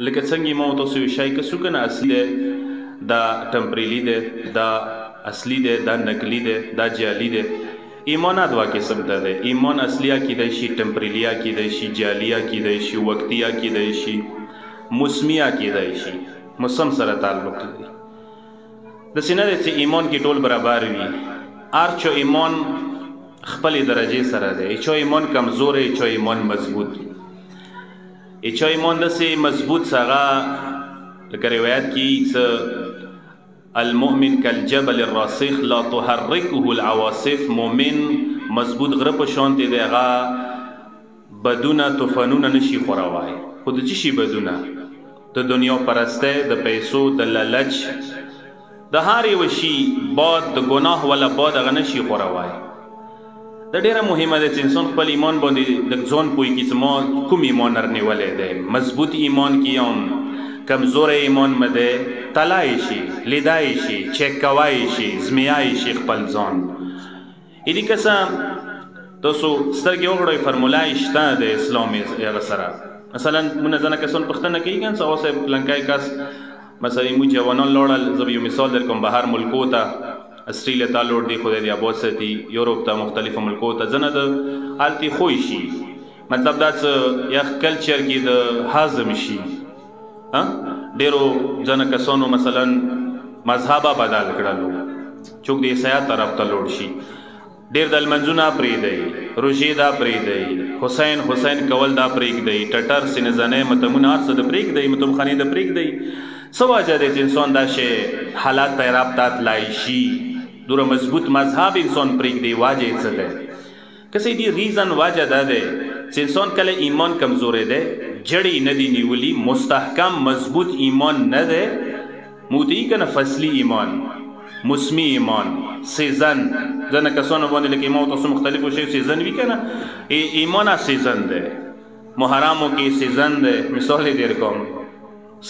لکه څنګه ما تاسو یو شی کسو کنه اصلي دی دا ټمپریلی دی دا اصلي دی دا نقلي دی دا جعلي دی ایمان دوا قسم ته دی ایمان اصلي کیدای شي ټمپریلی کیدای شي جعلي کیدای شي وقتی کیدای شي موسمی کیدای شي موسم سره تعلق لري د سینه د ایمان کې ټول برابر وي ارچو ایمان خپل درجه سره دی چا ایمان کمزور دی چا ایمان مضبوط چا ایمان داسې مضبوط څنګه لکه روایت کې المؤمن کالجبل الراسخ لا تحركه العواصف مؤمن مضبوط غره په شان دی هغه بدونه طوفانونه نشي خوروای خو د چی شي بدونه د دنیا پرسته د پیسو د لالچ د هر یو شي باد د ګناه ولا باد هغه نشي خوروای دا ډیره مهمه ده چې انسان خپل ایمان باندې د ځان پوي کې زما کوم ایمان ارنیولې ده مضبوط ایمان کیوم کمزور ایمان مده تلای شي لیدای شي چک کوای شي زمیای شي خپل ځان اې دې کسان تاسو سترګې وګورئ فرمولای شته د اسلامي هغه سره مثلا مونږ ځنه کسان پښتنه کوي ګان څه اوسه لنکای کس مثلا مو جوانان لوړل زه یو مثال در کوم بهر ملکو ته استرالیا ته لوړ دی خدای دې آباد ساتي یورپ ته مختلفو ملکو ته ځنه د حالتي خوښ شي مطلب دا څه یخ کلچر کې د هضم شي ډیرو ځنه کسانو مثلا مذهبه بدل کړلو چوک دې سیاحت طرف ته لوړ شي ډیر د لمنځونه پرېږدي روژې دا پرېږدي حسین حسین کول دا پرېږدي ټټر سینهزنې متمونه هر څه د پرېږدي متمخانې د پرېږدي څه وجه دی چې انسان دا شی حالات ته رابطه تلای شي دوره مضبوط مذهب انسان پرېږدي واجه څه دی کسی دی ریزن واجه دا دی چې انسان کله ایمان کمزوری دی جړی نه دی نیولی مستحکم مضبوط ایمان نه دی موتی کنه فصلی ایمان موسمی ایمان سیزن ځنه کسانو باندې لکه ایمان تاسو مختلفو شی سیزن وی کنه ایمان سیزن دی محرمو کې سیزن دی مثال دې کوم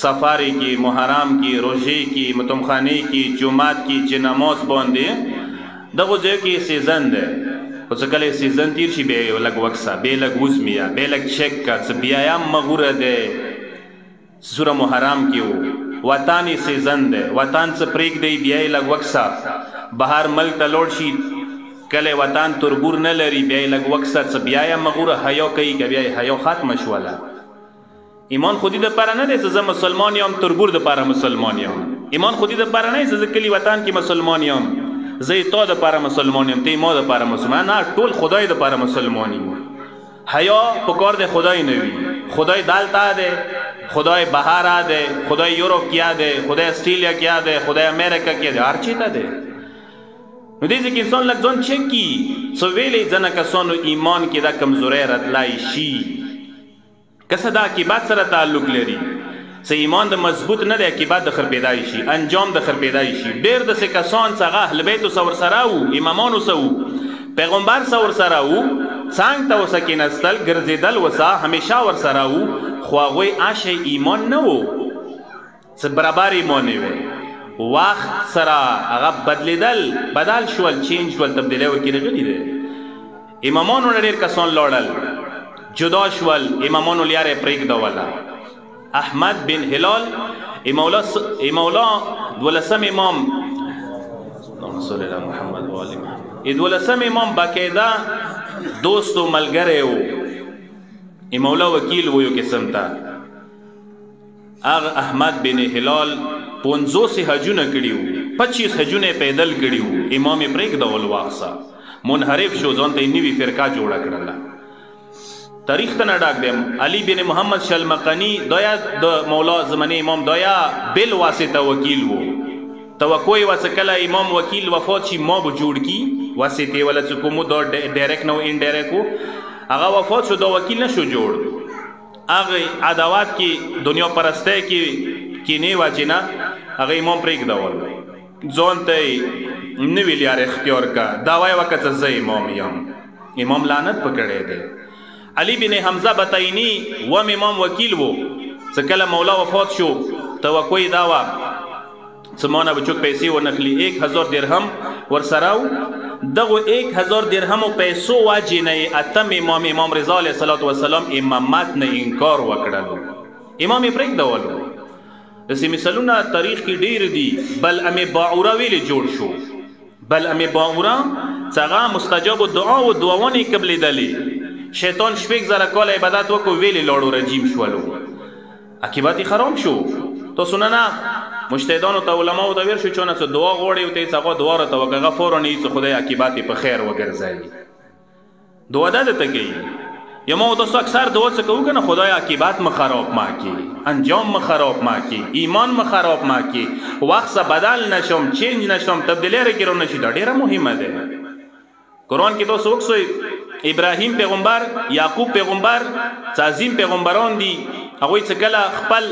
سفاری کی محرم کی روزے کی متمخانی کی جمعات کی چې نماز باندې دغه ځای کې سیزن ده او څه کله سیزن تیر شي به لګ وکسا به لګ وزمیا به لګ چک کا څه بیا یم مغوره ده سوره محرم کې وطن سیزن ده وطن څه پریک دی بیا لګ وکسا بهر ملک ته لوړ شي کله وطن تربور نه لري بیا لګ وکسا څه بیا یم مغوره حیا کوي که بیا حیا ختم شوله ایمان خودی د پاره نه دی چې زه مسلمان یم تربور د پاره مسلمان یم ایمان خودی د پاره نه چې زه کلی وطن کې مسلمان یم زه تا د پاره مسلمان یم ته ما د پاره مسلمان نه ټول خدای د پاره مسلمان یم حیا په کار د خدای نه وي خدای دالتا دی خدای بهار دی خدای یورپ کیا دی خدای استرالیا کیا دی خدای امریکا کیا دی هر چی ته دی نو دې ځکه انسان لږ ځان چک کی څو ویلې ځنه کسانو ایمان کې دا کمزوري راتلای شي کسه دا عقیبت سره تعلق لري سه ایمان د مضبوط نه دی عقیبت د خرپیدای شي انجام د خرپیدای شي ډیر د سه کسان څنګه اهل بیت سور سره او امامانو سو پیغمبر سور سره او څنګه تو سکینستل ګرځیدل وسا همیشه ور سره او خواغوي عاشه ایمان نه وو څه برابر ایمان نه وي وخت سره هغه بدل شول چینج شول تبدیلی وکړي غلي دي امامانو ډیر کسان لاړل جدا شول امامانو لیاره پریک دولا احمد بن هلال امولا دولسم امام صلی الله محمد و آله محمد دولسم امام باقاعده دوست و ملګری و امولا وکیل و یو قسم ته اغه احمد بن هلال 50 حجونه کړیو 25 حجونه پیدل کړیو امام پریک دول واخصا منحرف شو ځان ته نیوی فرقه جوړه کړله تاریخ ته نه ډاک دیم علی بن محمد شلمقنی دویا د مولا زمانه امام دویا بل واسطه وکیل وو توقع وسکله امام وکیل وفات شي ما به جوړ کی واسطه ولا کوم دو ډایرکټ نو انډایرکټ هغه وفات شو دا وکیل نشو جوړ هغه عداوت کی دنیا پرسته کی نه واجینا هغه امام پریک داول ځون ته نو ویلیار اختیار کا داوای وخت زه امام یم امام لعنت پکړې ده علی بن حمزه بطینی و امام وکیل وو څکله مولا وفات شو توقع داوا سمانه بچوک پیسې ونخلی 1000 درهم ورسراو دغه 1000 درهم پیسو واجی نه اتم امام رضا علیه الصلاۃ والسلام امامت نه انکار وکړلو امام یې پرېږدولو. داسې مثالونه تاریخ کې ډېر دي. بلعم باعوره ویلې جوړ شو. بلعم باعوره چې هغه مستجاب الدعا و دعاوانې یې قبلېدلې. شیطان 6 زره کاله عبادت وکړو ویلې لاړو رجیم شولو. عاقبت یې خراب شو. تاسو نه مجتهدانو ته علماو ته ویل شو چې ونه څه دعا غواړئ او ته یې هغه دعا راته وکړه هغه فوراً یې څه خدای عاقبت یې په خیر وګرځوي. دعا دا درته کوي. یا ما تاسو اکثر دعا څه کوو که نه خدای عاقبت مه خراب ما کړي، انجام مه خراب ما کړي، ایمان مه خراب ما کړي، وخت څه بدل نشم، چینج نشم، تبدیلی راکې رانشي. دا ډېره مهمه ده. قرآن کې تاسو وکسئ ابراهیم پیغمبر، یعقوب پیغمبر چې عظیم پیغمبران دي، هغوی چې کله خپل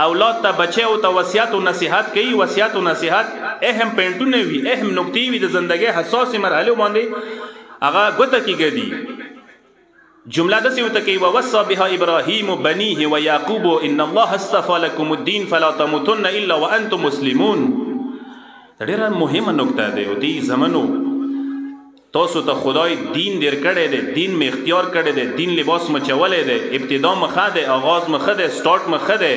اولاد ته بچیو ته وصیت و نصیحت کوي، وصیت و نصیحت اهم پوینټونه وي، اهم نقطې وي د زندګۍ حساسې مرحلو باندې هغه ګوته کې ګډي. جمله داسې ورته کوي ووصى بها ابراهیم بنیه و یعقوب ان الله اصطفى لكم الدین فلا تموتن الا وانتم مسلمون. دا ډېره مهمه نقطه ده. او دې زمنو تاسو ته خدای دین در کړی دی، دین مې اختیار کړی دی، دین لباس مې چولی دی، ابتدا مخه دی، آغاز مخه دی، سټارټ مخه دی،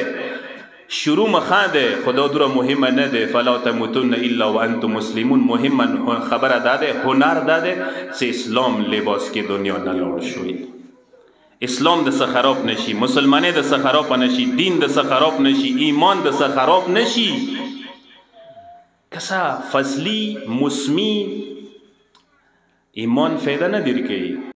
شروع مخه دی. خدا دوره مهمه نه دی. فلا تموتن الا وانتم مسلمون. مهمه خبره دا ده، هنر دا ده چې اسلام لباس کې دنیا نه لاړ شوی. اسلام د څه خراب نشي، مسلمانۍ د څه خراب نشي، دین د څه خراب نشي، ایمان د څه خراب نشي. کسا فصلی موسمی ایمان فایده نه درکوي.